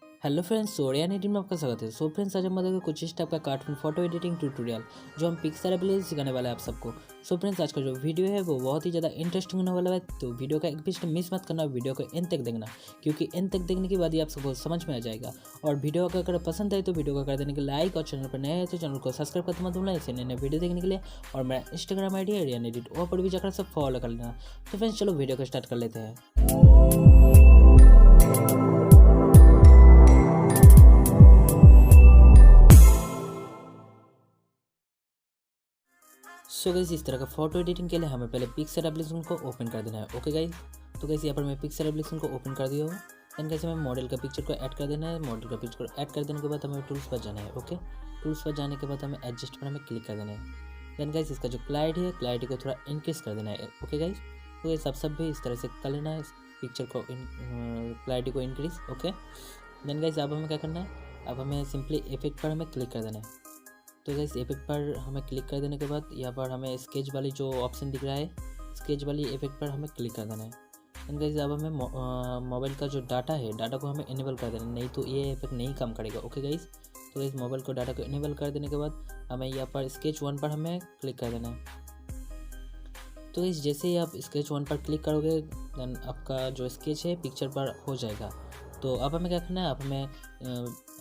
Hello friends, rayon editing में आपका स्वागत है। फ्रेंड्स, आज हम बताएंगे कुछ इस टाइप का कार्टून फोटो एडिटिंग ट्यूटोरियल जो हम पिक्सर एप्लीकेशन सिखाने वाले हैं आप सबको। फ्रेंड्स, आज का जो वीडियो है वो बहुत ही ज़्यादा इंटरेस्टिंग होने वाला है, तो वीडियो का एक भी मिस मत करना, वीडियो को एंड तक देखना, क्योंकि एंड तक देखने के बाद ही आप सबको समझ में आ जाएगा। और वीडियो अगर पसंद है तो वीडियो को कर देने के लाइक, और चैनल पर नए हैं तो चैनल को सब्सक्राइब करते मत भूलना ऐसे नए वीडियो देखने के लिए। और मेरा इंस्टाग्राम ID है रेयन एडिट, वहाँ पर भी जाकर सब फॉलो कर लेना। तो फ्रेंड्स, चलो वीडियो को स्टार्ट कर लेते हैं। सो गाइस, इस तरह का फोटो एडिटिंग के लिए हमें पहले पिक्सर एप्लीकेशन को ओपन कर देना है। ओके गाइस, तो गाइस यहाँ पर मैं पिक्सर एप्लीकेशन को ओपन कर दिया हूँ। देन गाइस हमें मॉडल का पिक्चर को ऐड कर देना है। मॉडल का पिक्चर को ऐड कर देने के बाद हमें टूल्स पर जाना है। ओके, टूल्स पर जाने के बाद हमें एडजस्ट पर हमें क्लिक कर देना है। देन गाइस इसका जो क्लैरिटी है, क्लैरिटी को थोड़ा इंक्रीज कर देना है। ओके गाइस, तो ये सब भी इस तरह से कर लेना है, पिक्चर को क्लैरिटी को इंक्रीज। ओके, देन गाइस अब हमें क्या करना है, अब हमें सिंपली इफेक्ट पर हमें क्लिक कर देना है। तो गाइस इफेक्ट पर हमें क्लिक कर देने के बाद यहाँ पर हमें स्केच वाली जो ऑप्शन दिख रहा है, स्केच वाली इफेक्ट पर हमें क्लिक कर देना है। एंड गाइस अब हमें मोबाइल का जो डाटा है, डाटा को हमें इनेबल कर देना है, नहीं तो ये इफेक्ट नहीं काम करेगा। ओके गाइस, तो इस मोबाइल को डाटा को इनेबल कर देने के बाद हमें यहाँ पर स्केच 1 पर हमें क्लिक कर देना है। तो इस जैसे ही आप स्केच 1 पर क्लिक करोगे देन आपका जो स्केच है पिक्चर पर हो जाएगा। तो अब हमें क्या करना है,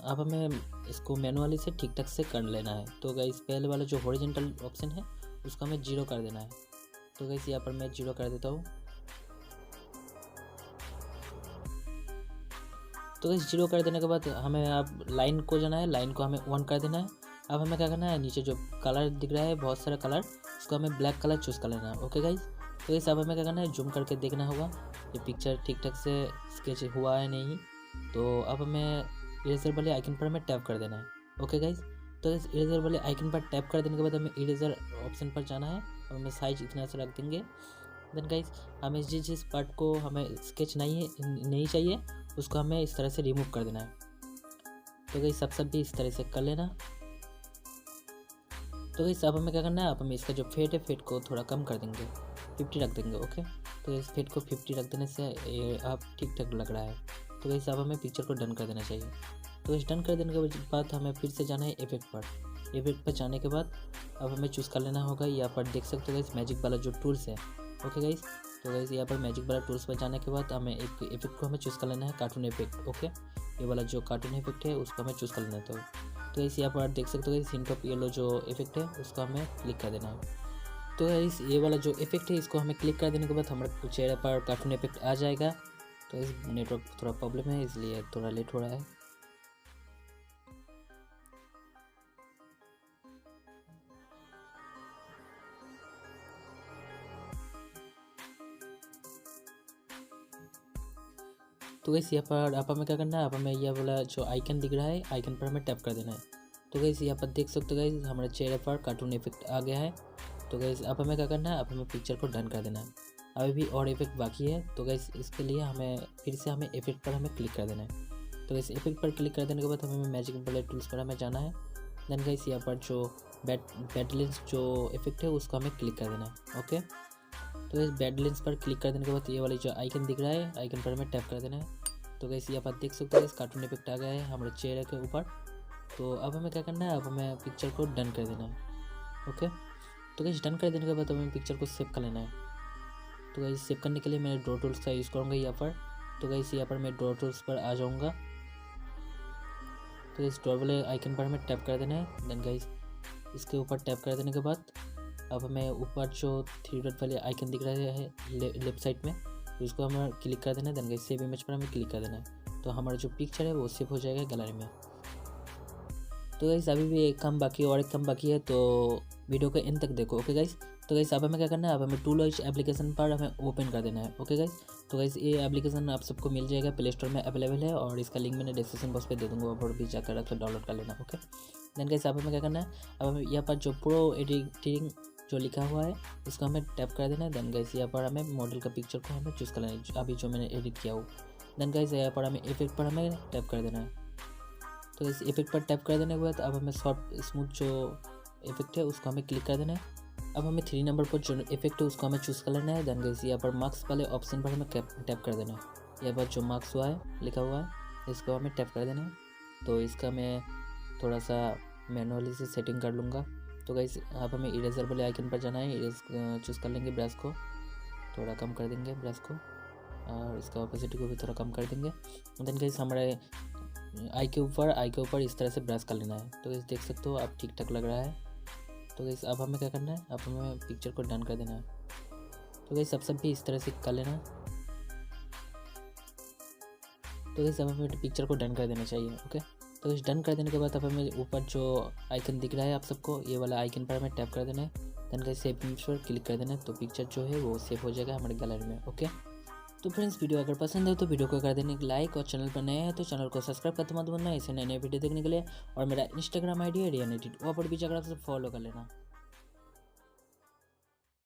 अब हमें इसको मैनुअली से ठीक ठाक से कर लेना है। तो गाइस पहले वाला जो हॉरिजॉन्टल ऑप्शन है उसको हमें 0 कर देना है। तो गाइस यहाँ पर मैं 0 कर देता हूँ। तो गाइस 0 कर देने के बाद हमें अब लाइन को जाना है, लाइन को हमें 1 कर देना है। अब हमें क्या करना है, नीचे जो कलर दिख रहा है बहुत सारा कलर, उसको हमें ब्लैक कलर चूज़ कर लेना है। ओके गाइस, तो गाइस अब हमें क्या करना है, जूम करके देखना होगा ये पिक्चर ठीक ठाक से स्केच हुआ है नहीं। तो अब हमें इरेजर वाले आइकन पर हमें टैप कर देना है। ओके गाइस, तो इस इरेजर वाले आइकन पर टैप कर देने के बाद हमें इरेजर ऑप्शन पर जाना है और हमें साइज इतना से रख देंगे। देन गाइस हमें जिस पार्ट को हमें स्केच नहीं चाहिए उसको हमें इस तरह से रिमूव कर देना है। तो गाइस सब भी इस तरह से कर लेना। तो गाइस अब हमें क्या करना है, अब हमें इसका जो फेट है, फेट को थोड़ा कम कर देंगे, 50 रख देंगे। ओके, तो इस फेट को 50 रख देने से अब ठीक ठाक लग रहा है। तो गाइस अब हमें पिक्चर को डन कर देना चाहिए। तो इस डन कर देने के बाद हमें फिर से जाना है इफेक्ट पर। इफेक्ट पर जाने के बाद अब हमें चूज़ कर लेना होगा, यहाँ पर देख सकते हो गाइस मैजिक वाला जो टूल्स है। ओके गाइस, तो गाइस यहाँ पर मैजिक वाला टूल्स पर जाने के बाद हमें एक इफेक्ट को हमें चूज़ कर लेना है, कार्टून इफेक्ट। ओके, ये वाला जो कार्टून इफेक्ट है उसको हमें चूज़ कर लेना है। तो इस यहाँ पर देख सकते हो गाइस हिंट ऑफ येलो जो इफेक्ट है उसको हमें क्लिक कर देना है। तो गाइस ये वाला जो इफेक्ट है इसको हमें क्लिक कर देने के बाद हमारे चेहरे पर कार्टून इफेक्ट आ जाएगा। तो इस नेटवर्क थोड़ा प्रॉब्लम है इसलिए थोड़ा लेट हो रहा है। तो गाइस यहाँ पर आप हमें क्या करना है, आप हमें यह वाला जो आइकन दिख रहा है, आइकन पर हमें टैप कर देना है। तो गाइस यहाँ पर देख सकते हो गाइस हमारे चेहरे पर कार्टून इफेक्ट आ गया है। तो गाइस अब हमें क्या करना है, अब हमें पिक्चर को डन कर देना है। अभी भी और इफेक्ट बाकी है। तो गाइस इसके लिए हमें फिर से हमें इफेक्ट पर हमें क्लिक कर देना है। तो गाइस इफेक्ट पर क्लिक कर देने के बाद हमें मैजिक वाले टूल्स पर हमें जाना है। देन गाइस यहाँ पर जो बैड लेंस जो इफेक्ट है उसको हमें क्लिक कर देना है। ओके, तो इस बैड लेंस पर क्लिक कर देने के बाद ये वाली जो आइकन दिख रहा है, आइकन पर हमें टैप कर देना है। तो गाइस यहाँ पर देख सकते हो इस कार्टून इफेक्ट आ गया है हमारे चेहरे के ऊपर। तो अब हमें क्या करना है, अब हमें पिक्चर को डन कर देना है। ओके, तो गाइस डन कर देने के बाद हमें पिक्चर को सेव कर लेना है। तो गाइस सेव करने के लिए मैं ड्रॉ टूल्स का यूज़ करूँगा यहाँ पर। तो गाइस यहाँ पर मैं ड्रॉ टूल्स पर आ जाऊँगा। तो इस ड्रॉ वाले आइकन पर हमें टैप कर देना है। देन गाइस इसके ऊपर टैप कर देने के बाद अब हमें ऊपर जो 3 डॉट वाले आइकन दिख रहा है लेफ्ट साइड में, उसको हमें क्लिक कर देना है। देन गाइस सेव इमेज पर हमें क्लिक कर देना है। तो हमारा जो पिक्चर है वो सेव हो जाएगा गैलरी में। तो गाइस अभी भी एक काम बाकी है, और एक काम बाकी है, तो वीडियो के एंड तक देखो। ओके गाइस, तो गाइस अब हमें क्या करना है, अब हमें टूलवाइज एप्लीकेशन पर हमें ओपन कर देना है। ओके गाइस, तो गाइस ये एप्लीकेशन आप सबको मिल जाएगा, प्ले स्टोर में अवेलेबल है और इसका लिंक मैंने डिस्क्रिप्शन बॉक्स पे दे दूँगा, वहाँ पर भी जाकर आप डाउनलोड कर लेना। ओके, देन गाइस अब हमें क्या करना है, अब हमें यहाँ पर जो प्रो एडिटिंग जो लिखा हुआ है उसको हमें टैप कर देना है। देन गाइस यहाँ पर हमें मॉडल का पिक्चर को हमें चूज़ कर लेना है, अभी जो मैंने एडिट किया हो। देन गाइस यहाँ पर हमें इफेक्ट पर हमें टैप कर देना है। तो इस इफेक्ट पर टैप कर देने के बाद अब हमें सॉफ्ट स्मूथ जो इफेक्ट है उसको हमें क्लिक कर देना है। अब हमें 3 नंबर पर जो इफेक्ट है उसको हमें चूज़ कर लेना है। देन गाइस यहाँ पर मार्क्स वाले ऑप्शन पर हमें टैप कर देना है। यहाँ पर जो मार्क्स हुआ है लिखा हुआ है इसको हमें टैप कर देना है। तो इसका मैं थोड़ा सा मैनुअली से सेटिंग कर लूँगा। तो गाइस अब हमें इरेजर वाले आइकन पर जाना है, इरेज चूज़ कर लेंगे, ब्रश को थोड़ा कम कर देंगे ब्रश को, और इसका ऑपोसिटी को भी थोड़ा कम कर देंगे। देन गाइस हमारे आई के ऊपर इस तरह से ब्रश कर लेना है। तो गाइस देख सकते हो अब ठीक ठाक लग रहा है। तो गाइस अब हमें क्या करना है, अब हमें पिक्चर को डन कर देना है। तो गाइस सब भी इस तरह से कर लेना है। तो गाइस अब हमें पिक्चर को डन कर देना चाहिए। ओके, तो इस डन कर देने के बाद अब हमें ऊपर जो आइकन दिख रहा है आप सबको, ये वाला आइकन पर हमें टैप कर देना है। देन गाइस सेव इमेज पर क्लिक कर देना है। तो पिक्चर जो है वो सेव हो जाएगा हमारे गैलरी में। ओके, तो फ्रेंड्स वीडियो अगर पसंद है तो वीडियो को कर देने एक लाइक, और चैनल पर नए हैं तो चैनल को सब्सक्राइब करते मत भूलना ऐसे नए वीडियो देखने के लिए। और मेरा इंस्टाग्राम आईडी है रियन एडिट, वहाँ पर भी जाकर आप सब फॉलो कर लेना।